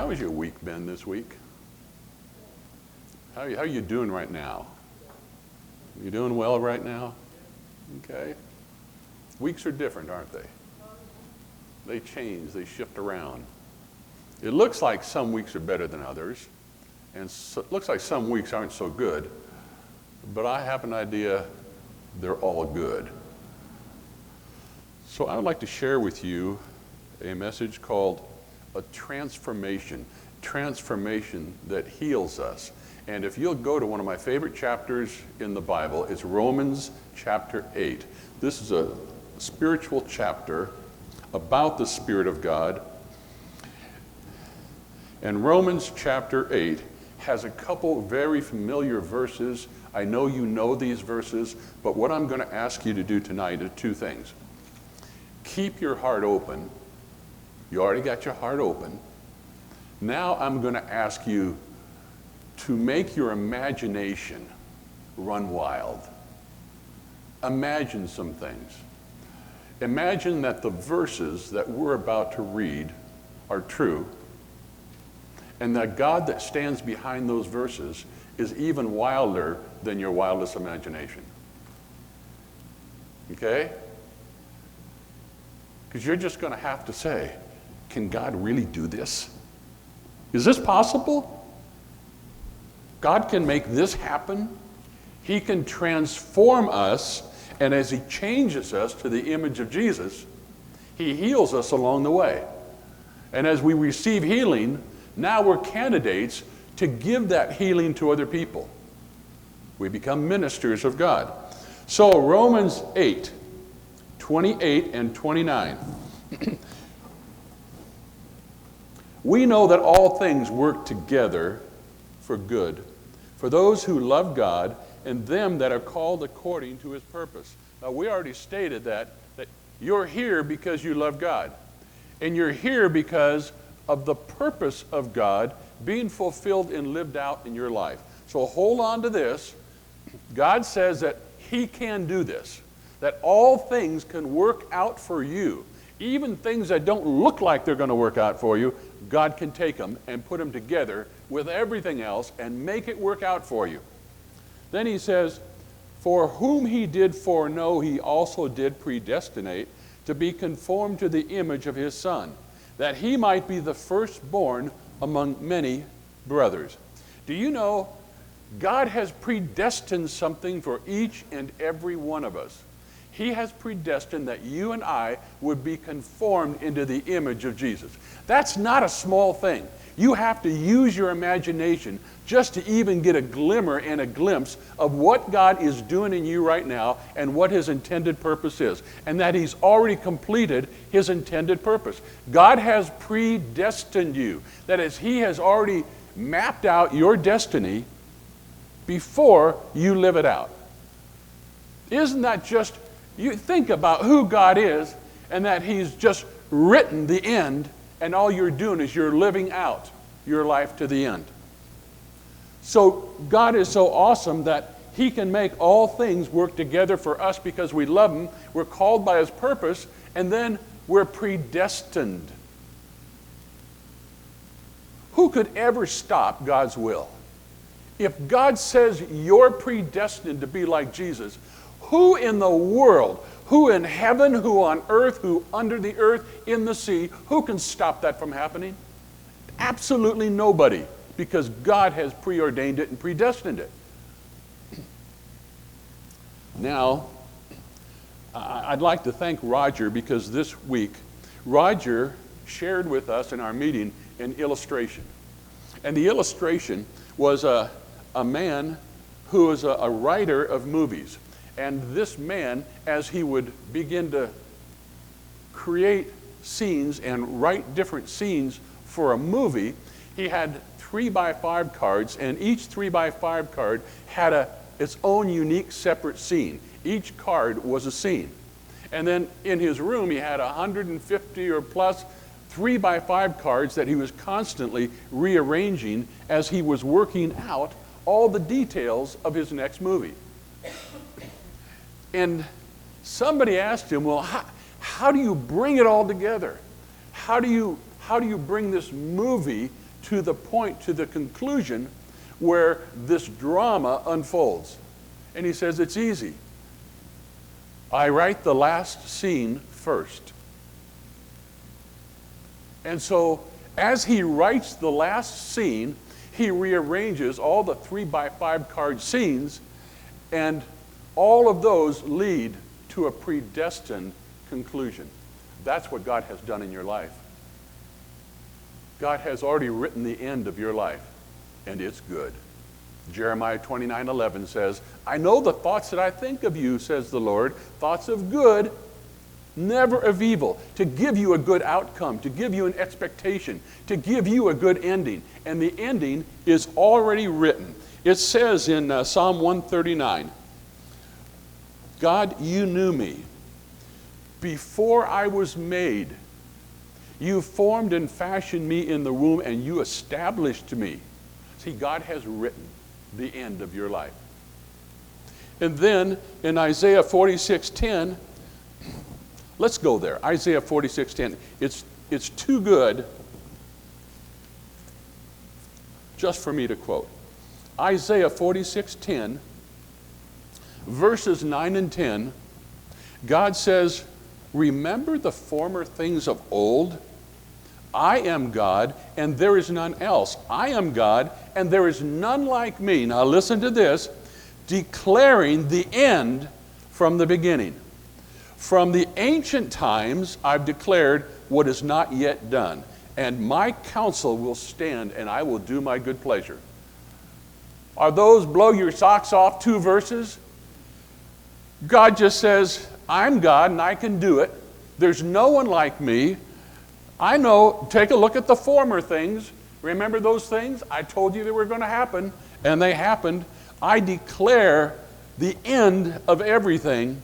how has your week been this week? How are you doing right now? You doing well right now? Okay. Weeks are different, aren't they? They change, they shift around. It looks like some weeks are better than others, and it looks like some weeks aren't so good, but I have an idea they're all good. So I would like to share with you a message called a transformation that heals us. And if you'll go to one of my favorite chapters in the Bible, it's Romans chapter 8. This is a spiritual chapter about the Spirit of God. And Romans chapter 8 has a couple very familiar verses. I know you know these verses, but what I'm going to ask you to do tonight are two things. Keep your heart open. You already got your heart open. Now I'm going to ask you to make your imagination run wild. Imagine some things. Imagine that the verses that we're about to read are true, and that God that stands behind those verses is even wilder than your wildest imagination. Okay? Because you're just going to have to say, can God really do this? Is this possible? God can make this happen. He can transform us, and as He changes us to the image of Jesus, He heals us along the way. And as we receive healing, now we're candidates to give that healing to other people. We become ministers of God. So Romans 8, 28 and 29. We know that all things work together for good, for those who love God and them that are called according to His purpose. Now, we already stated that you're here because you love God. And you're here because of the purpose of God being fulfilled and lived out in your life. So hold on to this. God says that He can do this, that all things can work out for you. Even things that don't look like they're going to work out for you, God can take them and put them together with everything else and make it work out for you. Then He says, for whom He did foreknow, He also did predestinate to be conformed to the image of His Son, that He might be the firstborn among many brothers. Do you know God has predestined something for each and every one of us? He has predestined that you and I would be conformed into the image of Jesus. That's not a small thing. You have to use your imagination just to even get a glimmer and a glimpse of what God is doing in you right now and what His intended purpose is, and that He's already completed His intended purpose. God has predestined you. That is, He has already mapped out your destiny before you live it out. Isn't that just, you think about who God is and that He's just written the end, and all you're doing is you're living out your life to the end. So God is so awesome that He can make all things work together for us because we love Him, we're called by His purpose, and then we're predestined. Who could ever stop God's will? If God says you're predestined to be like Jesus, who in the world, who in heaven, who on earth, who under the earth, in the sea, who can stop that from happening? Absolutely nobody, because God has preordained it and predestined it. Now, I'd like to thank Roger, because this week, Roger shared with us in our meeting an illustration. And the illustration was a man who was a writer of movies. And this man, as he would begin to create scenes and write different scenes for a movie, he had 3x5 cards, and each 3x5 card had its own unique separate scene. Each card was a scene. And then in his room, he had 150 or plus 3x5 cards that he was constantly rearranging as he was working out all the details of his next movie. And somebody asked him, well, how do you bring it all together? How do you bring this movie to the point, to the conclusion where this drama unfolds. And he says, it's easy. I write the last scene first. And so, as he writes the last scene, he rearranges all the 3x5 card scenes, and all of those lead to a predestined conclusion. That's what God has done in your life. God has already written the end of your life, and it's good. Jeremiah 29:11 says, I know the thoughts that I think of you, says the Lord, thoughts of good, never of evil, to give you a good outcome, to give you an expectation, to give you a good ending. And the ending is already written. It says in Psalm 139, God, you knew me before I was made. You formed and fashioned me in the womb, and you established me. See, God has written the end of your life. And then in Isaiah 46:10, let's go there. Isaiah 46:10. It's too good just for me to quote. Isaiah 46:10, verses 9 and 10, God says, remember the former things of old? I am God, and there is none else. I am God, and there is none like me. Now listen to this, declaring the end from the beginning. From the ancient times I've declared what is not yet done, and my counsel will stand, and I will do my good pleasure. Are those blow your socks off 2 verses? God just says, I'm God, and I can do it. There's no one like me. I know, take a look at the former things. Remember those things? I told you they were going to happen, and they happened. I declare the end of everything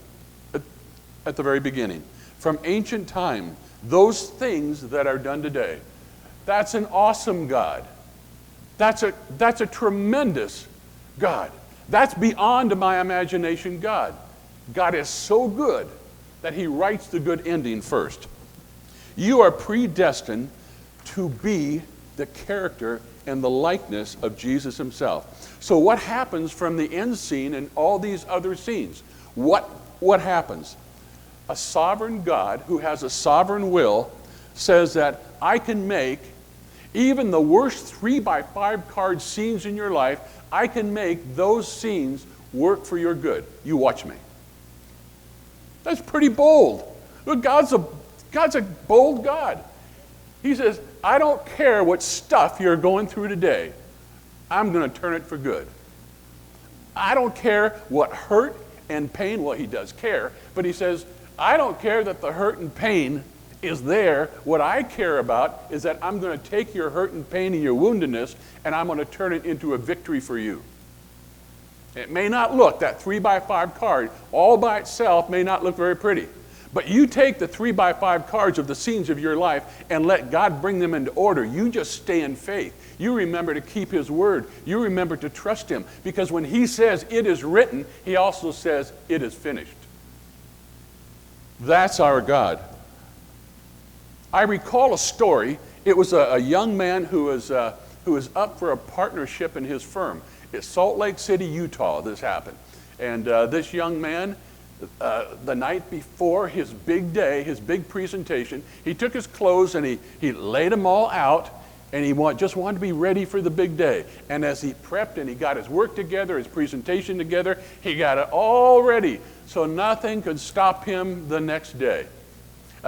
at the very beginning. From ancient time, those things that are done today. That's an awesome God. That's a tremendous God. That's beyond my imagination God. God is so good that he writes the good ending first. You are predestined to be the character and the likeness of Jesus himself. So what happens from the end scene and all these other scenes? What happens? A sovereign God who has a sovereign will says that I can make even the worst 3x5 card scenes in your life, I can make those scenes work for your good. You watch me. That's pretty bold. Look, God's a bold God. He says, I don't care what stuff you're going through today. I'm going to turn it for good. I don't care what hurt and pain. Well, he does care, but he says, I don't care that the hurt and pain is there. What I care about is that I'm going to take your hurt and pain and your woundedness, and I'm going to turn it into a victory for you. It may not look, that 3x5 card all by itself may not look very pretty. But you take the 3x5 cards of the scenes of your life and let God bring them into order. You just stay in faith. You remember to keep his word. You remember to trust him. Because when he says it is written, he also says it is finished. That's our God. I recall a story. It was a young man who was up for a partnership in his firm. It's Salt Lake City, Utah, this happened. And this young man, the night before his big day, his big presentation, he took his clothes and he laid them all out, and he just wanted to be ready for the big day. And as he prepped and he got his work together, his presentation together, he got it all ready so nothing could stop him the next day.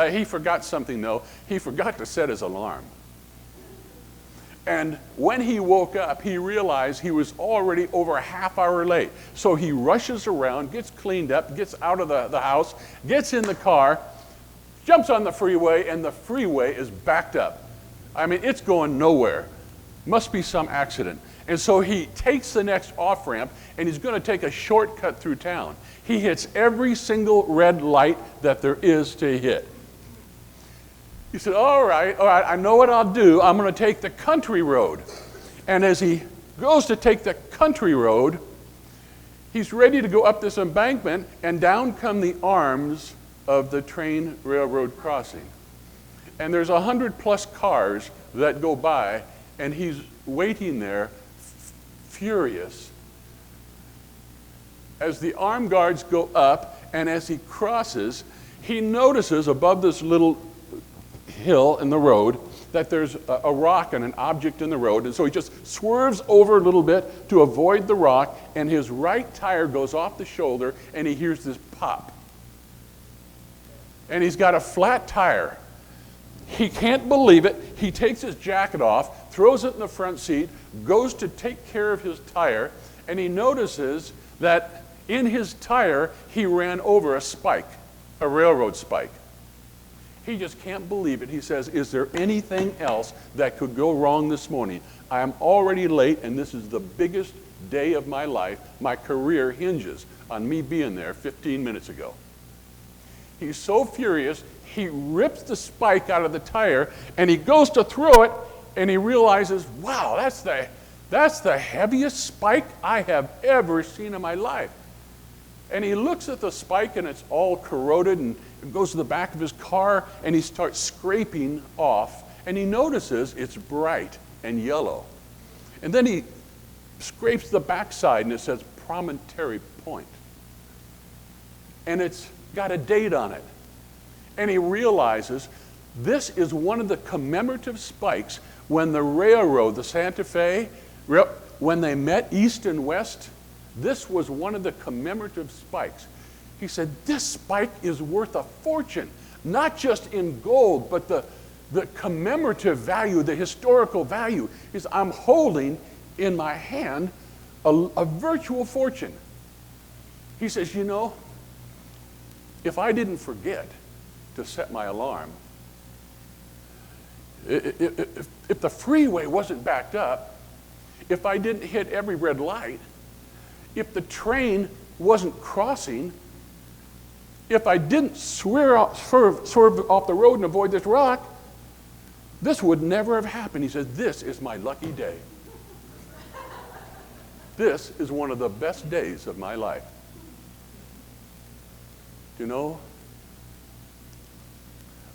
He forgot something, though. He forgot to set his alarm. And when he woke up, he realized he was already over a half hour late. So he rushes around, gets cleaned up, gets out of the house, gets in the car, jumps on the freeway, and the freeway is backed up. I mean, it's going nowhere. Must be some accident. And so he takes the next off-ramp, and he's going to take a shortcut through town. He hits every single red light that there is to hit. He said, all right, I know what I'll do. I'm going to take the country road. And as he goes to take the country road, he's ready to go up this embankment, and down come the arms of the train railroad crossing. And there's 100+ cars that go by, and he's waiting there, furious, as the armed guards go up, and as he crosses, he notices above this little hill in the road that there's a rock and an object in the road, and so he just swerves over a little bit to avoid the rock, and his right tire goes off the shoulder, and he hears this pop. And he's got a flat tire. He can't believe it. He takes his jacket off, throws it in the front seat, goes to take care of his tire, and he notices that in his tire, he ran over a spike, a railroad spike. He just can't believe it. He says, is there anything else that could go wrong this morning? I am already late, and this is the biggest day of my life. My career hinges on me being there 15 minutes ago. He's so furious, he rips the spike out of the tire, and he goes to throw it, and he realizes, wow, that's the heaviest spike I have ever seen in my life. And he looks at the spike, and it's all corroded, and it goes to the back of his car, and he starts scraping off, and he notices it's bright and yellow. And then he scrapes the backside, and it says Promontory Point. And it's got a date on it. And he realizes this is one of the commemorative spikes when the railroad, the Santa Fe, when they met east and west. This was one of the commemorative spikes. He said, this spike is worth a fortune, not just in gold, but the commemorative value, the historical value. Is I'm holding in my hand a virtual fortune. He says, you know, if I didn't forget to set my alarm, if the freeway wasn't backed up, if I didn't hit every red light, if the train wasn't crossing, if I didn't swerve off the road and avoid this rock, this would never have happened. He says, this is my lucky day. This is one of the best days of my life. You know,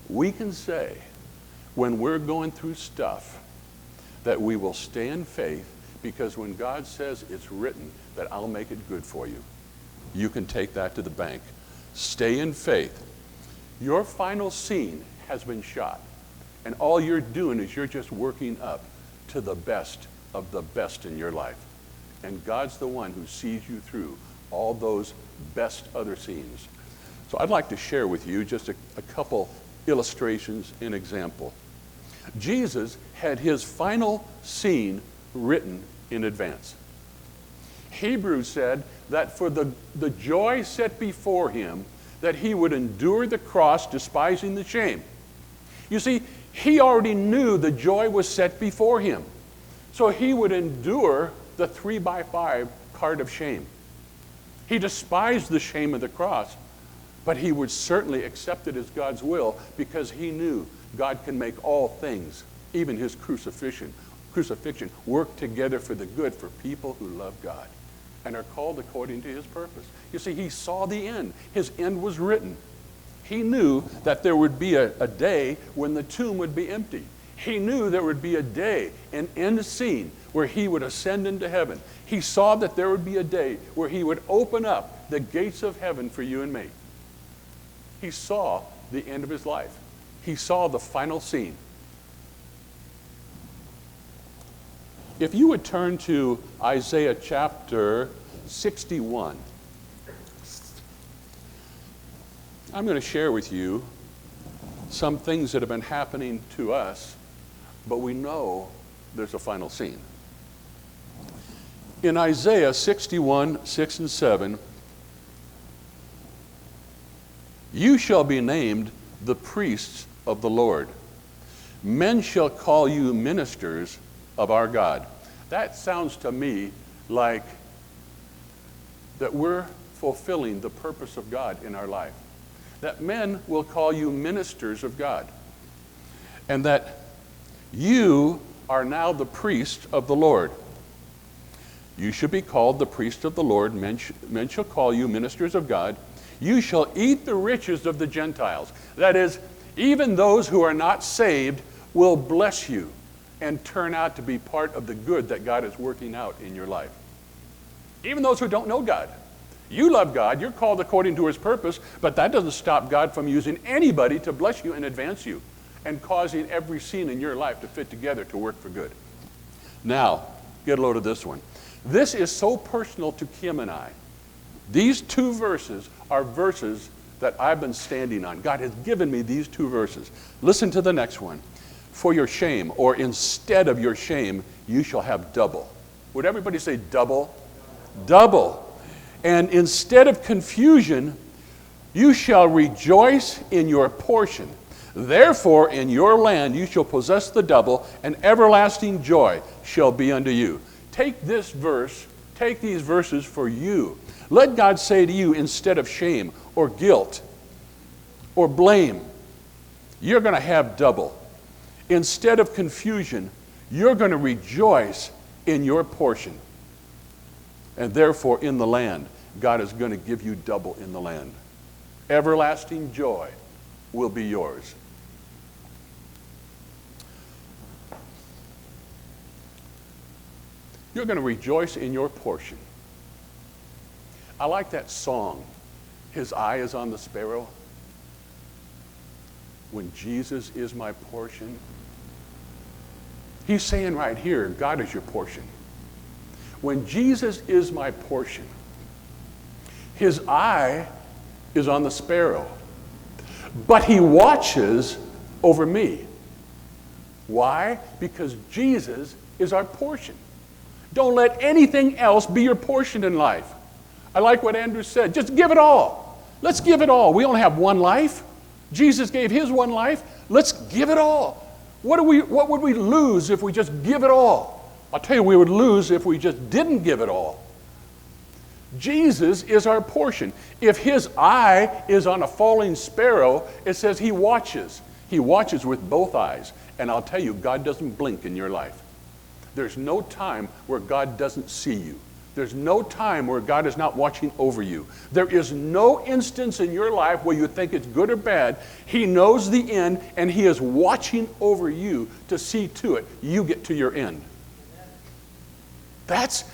we can say when we're going through stuff that we will stay in faith, because when God says it's written that I'll make it good for you, you can take that to the bank. Stay in faith. Your final scene has been shot, and all you're doing is you're just working up to the best of the best in your life. And God's the one who sees you through all those best other scenes. So I'd like to share with you just a couple illustrations and example. Jesus had his final scene written in advance. Hebrews said that for the joy set before him, that he would endure the cross, despising the shame. You see, he already knew the joy was set before him. So he would endure the 3x5 cart of shame. He despised the shame of the cross, but he would certainly accept it as God's will, because he knew God can make all things, even his crucifixion, work together for the good for people who love God and are called according to his purpose. You see, he saw the end. His end was written. He knew that there would be a day when the tomb would be empty. He knew there would be a day, an end scene, where he would ascend into heaven. He saw that there would be a day where he would open up the gates of heaven for you and me. He saw the end of his life. He saw the final scene. If you would turn to Isaiah chapter 61, I'm going to share with you some things that have been happening to us, but we know there's a final scene. In Isaiah 61, 6 and 7, you shall be named the priests of the Lord. Men shall call you ministers of our God. That sounds to me like that we're fulfilling the purpose of God in our life. That men will call you ministers of God. And that you are now the priest of the Lord. You should be called the priest of the Lord. Men shall call you ministers of God. You shall eat the riches of the Gentiles. That is, even those who are not saved will bless you. and turn out to be part of the good that God is working out in your life. Even those who don't know God. You love God, you're called according to his purpose, but that doesn't stop God from using anybody to bless you and advance you and causing every scene in your life to fit together to work for good. Now, get a load of this one. This is so personal to Kim and I. These two verses are verses that I've been standing on. God has given me these two verses. Listen to the next one. For your shame, or instead of your shame, you shall have double. Would everybody say double? Double. And instead of confusion, you shall rejoice in your portion. Therefore, in your land you shall possess the double, and everlasting joy shall be unto you. Take this verse, take these verses for you. Let God say to you, instead of shame or guilt or blame, you're going to have double. Instead of confusion, you're going to rejoice in your portion. And therefore, in the land, God is going to give you double in the land. Everlasting joy will be yours. You're going to rejoice in your portion. I like that song, His Eye is on the Sparrow. When Jesus is my portion. He's saying right here, God is your portion. When Jesus is my portion, his eye is on the sparrow, but he watches over me. Why? Because Jesus is our portion. Don't let anything else be your portion in life. I like what Andrew said. Just give it all. Let's give it all. We only have one life. Jesus gave his one life. Let's give it all. What would we lose if we just give it all? I'll tell you, we would lose if we just didn't give it all. Jesus is our portion. If his eye is on a falling sparrow, it says he watches. He watches with both eyes. And I'll tell you, God doesn't blink in your life. There's no time where God doesn't see you. There's no time where God is not watching over you. There is no instance in your life where you think it's good or bad. He knows the end, and he is watching over you to see to it you get to your end. That's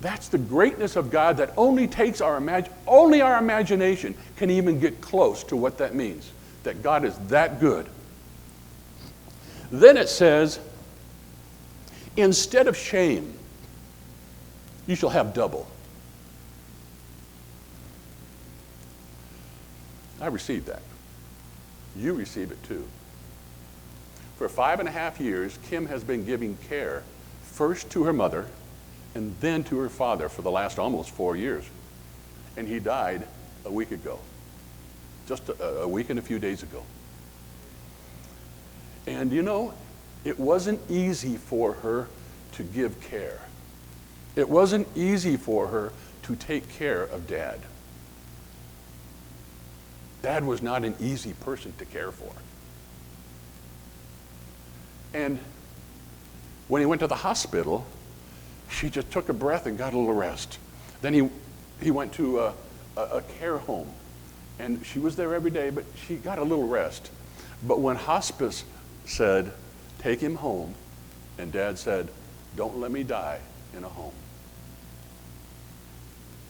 the greatness of God that only takes only our imagination can even get close to what that means, that God is that good. Then it says, instead of shame, you shall have double. I received that. You receive it too. For 5.5 years, Kim has been giving care first to her mother and then to her father for the last almost 4 years. And he died a week ago, just a week and a few days ago. And you know, it wasn't easy for her to give care. It wasn't easy for her to take care of Dad. Dad was not an easy person to care for. And when he went to the hospital, she just took a breath and got a little rest. Then he went to a care home, and she was there every day, but she got a little rest. But when hospice said, take him home, and Dad said, don't let me die in a home.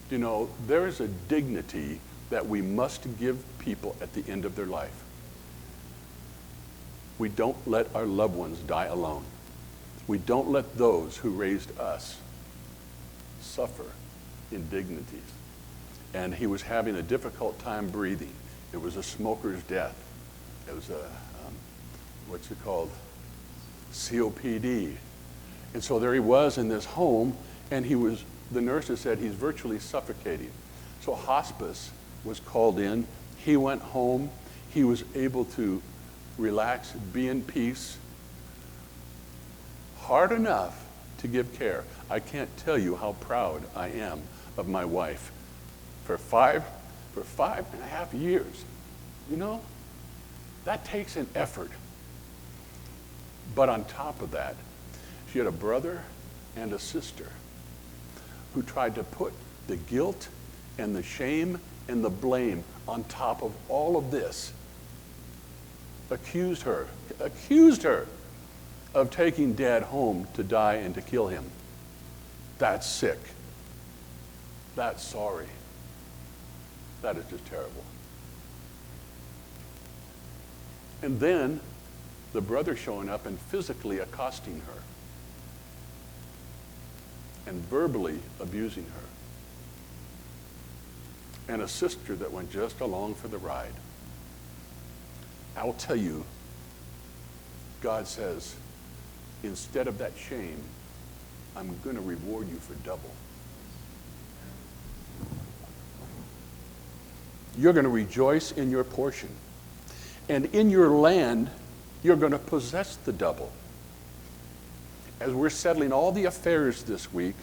You know, there is a dignity that we must give people at the end of their life. We don't let our loved ones die alone. We don't let those who raised us suffer indignities. And he was having a difficult time breathing. It was a smoker's death. It was a, what's it called? COPD. And so there he was in this home, and the nurses said he's virtually suffocating. So hospice was called in. He went home. He was able to relax, be in peace. Hard enough to give care. I can't tell you how proud I am of my wife. For 5.5 years, you know, that takes an effort. But on top of that, she had a brother and a sister who tried to put the guilt and the shame and the blame on top of all of this. Accused her. of taking Dad home to die and to kill him. That's sick. That's sorry. That is just terrible. And then the brother showing up and physically accosting her and verbally abusing her. And a sister that went just along for the ride. I'll tell you, God says, instead of that shame, I'm going to reward you for double. You're going to rejoice in your portion. And in your land, you're going to possess the double. As we're settling all the affairs this week,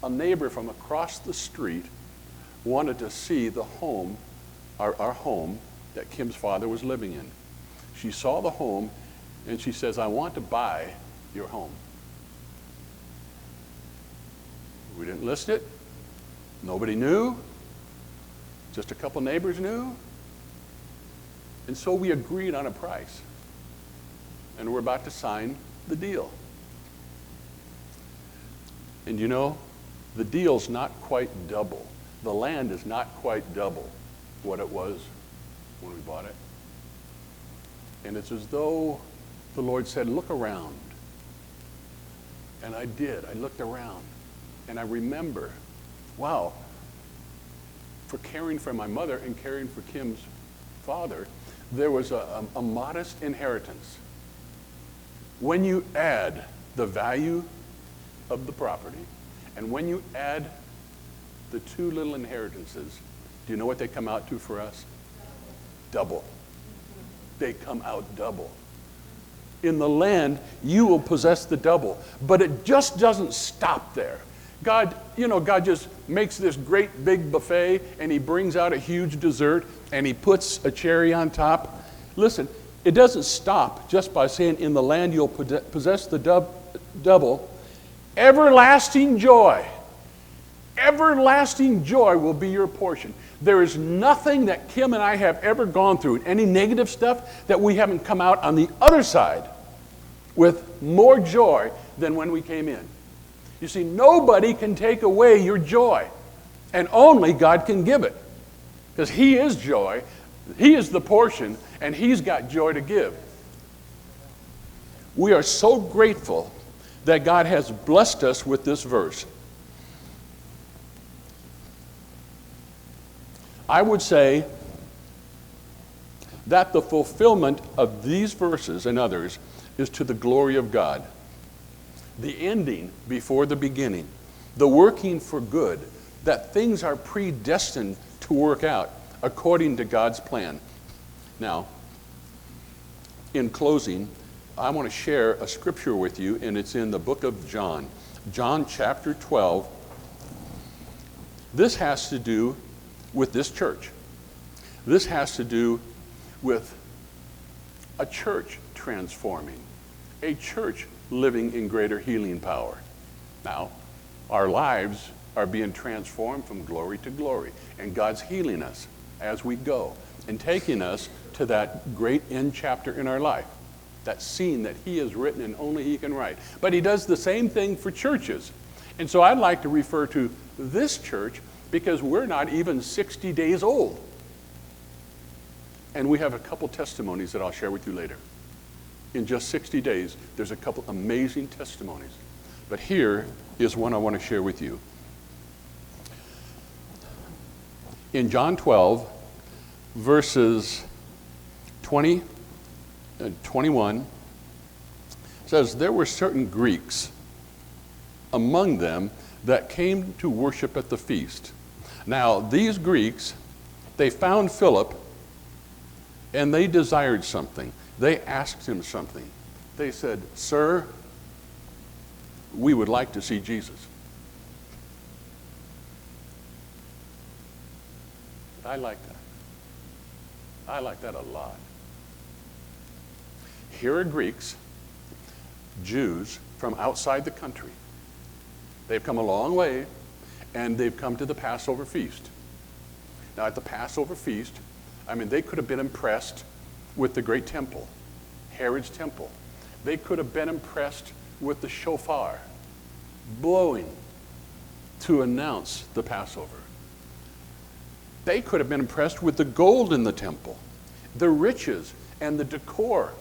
a neighbor from across the street wanted to see the home, our home, that Kim's father was living in. She saw the home, and she says, I want to buy your home. We didn't list it. Nobody knew. Just a couple neighbors knew. And so we agreed on a price. And we're about to sign the deal. And you know, the deal's not quite double. The land is not quite double what it was when we bought it. And it's as though the Lord said, look around. And I did. I looked around. And I remember, wow, for caring for my mother and caring for Kim's father, there was a modest inheritance. When you add the value of the property, and when you add the two little inheritances, do you know what they come out to for us? Double. They come out double. In the land, you will possess the double. But it just doesn't stop there. God just makes this great big buffet, and he brings out a huge dessert, and he puts a cherry on top. Listen, it doesn't stop just by saying in the land you'll possess the double. Everlasting joy will be your portion. There is nothing that Kim and I have ever gone through, any negative stuff, that we haven't come out on the other side with more joy than when we came in. You see, nobody can take away your joy, and only God can give it, because he is joy, he is the portion, and he's got joy to give. We are so grateful that God has blessed us with this verse. I would say that the fulfillment of these verses and others is to the glory of God. The ending before the beginning, the working for good, that things are predestined to work out according to God's plan. Now, in closing, I want to share a scripture with you, and it's in the book of John. John chapter 12. This has to do with this church. This has to do with a church transforming, a church living in greater healing power. Now, our lives are being transformed from glory to glory, and God's healing us as we go and taking us to that great end chapter in our life, that scene that he has written and only he can write. But he does the same thing for churches. And so I'd like to refer to this church because we're not even 60 days old. And we have a couple testimonies that I'll share with you later. In just 60 days, there's a couple amazing testimonies. But here is one I want to share with you. In John 12, verses 20 and 21, it says, there were certain Greeks among them that came to worship at the feast. Now, these Greeks, they found Philip, and they desired something. They asked him something. They said, "Sir, we would like to see Jesus." I like that. I like that a lot. Here are Greeks, Jews from outside the country. They've come a long way, and they've come to the Passover feast. Now, at the Passover feast, they could have been impressed with the great temple, Herod's temple. They could have been impressed with the shofar blowing to announce the Passover. They could have been impressed with the gold in the temple, the riches and the decor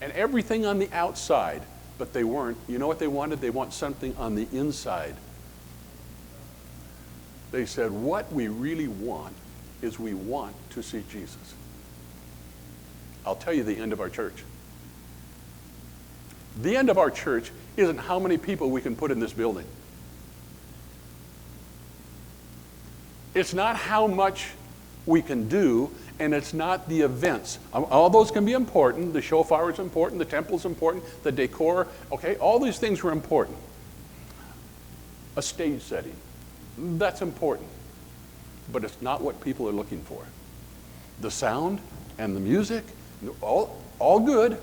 and everything on the outside, but they weren't. You know what they wanted? They want something on the inside. They said, what we really want is we want to see Jesus. I'll tell you the end of our church. The end of our church isn't how many people we can put in this building. It's not how much we can do, and it's not the events. All those can be important. The shofar is important, the temple is important, the decor, okay? All these things are important. A stage setting, that's important. But it's not what people are looking for. The sound and the music, all good,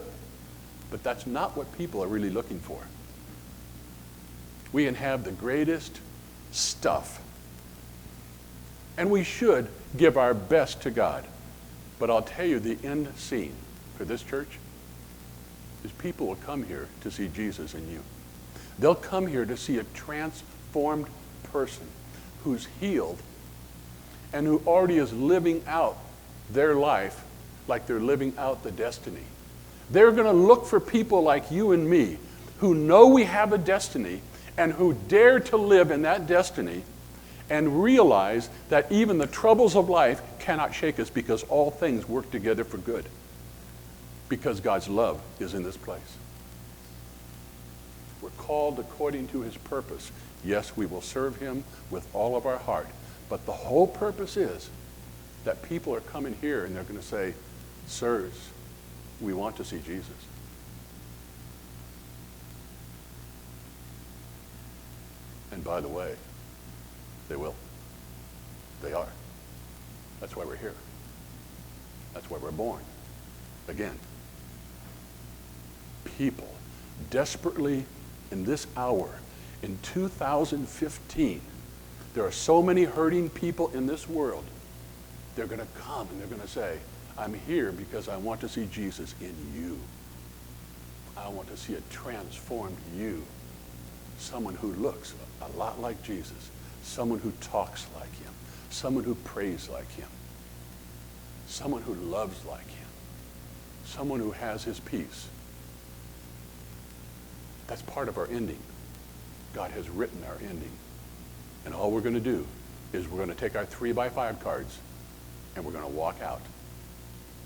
but that's not what people are really looking for. We can have the greatest stuff, and we should give our best to God. But I'll tell you, the end scene for this church is people will come here to see Jesus in you. They'll come here to see a transformed person who's healed and who already is living out their life like they're living out the destiny. They're going to look for people like you and me who know we have a destiny and who dare to live in that destiny and realize that even the troubles of life cannot shake us because all things work together for good, because God's love is in this place. We're called according to his purpose. Yes, we will serve him with all of our heart, but the whole purpose is that people are coming here and they're going to say, sirs, we want to see Jesus. And by the way, they will. They are. That's why we're here. That's why we're born. Again, people desperately in this hour, in 2015, there are so many hurting people in this world. They're going to come and they're going to say, I'm here because I want to see Jesus in you. I want to see a transformed you. Someone who looks a lot like Jesus. Someone who talks like him. Someone who prays like him. Someone who loves like him. Someone who has his peace. That's part of our ending. God has written our ending. And all we're going to do is we're going to take our 3x5 cards and we're going to walk out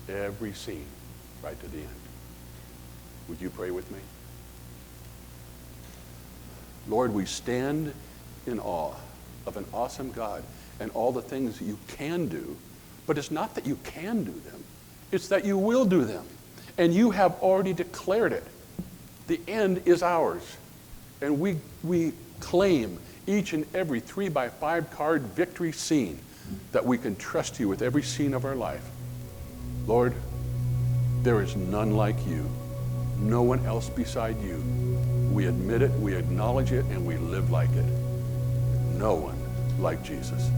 every scene right to the end. Would you pray with me? Lord, we stand in awe of an awesome God and all the things that you can do, but it's not that you can do them, it's that you will do them. And you have already declared it. The end is ours. And we claim each and every 3x5 card victory scene that we can trust you with every scene of our life. Lord, there is none like you. No one else beside you. We admit it, we acknowledge it, and we live like it. No one like Jesus.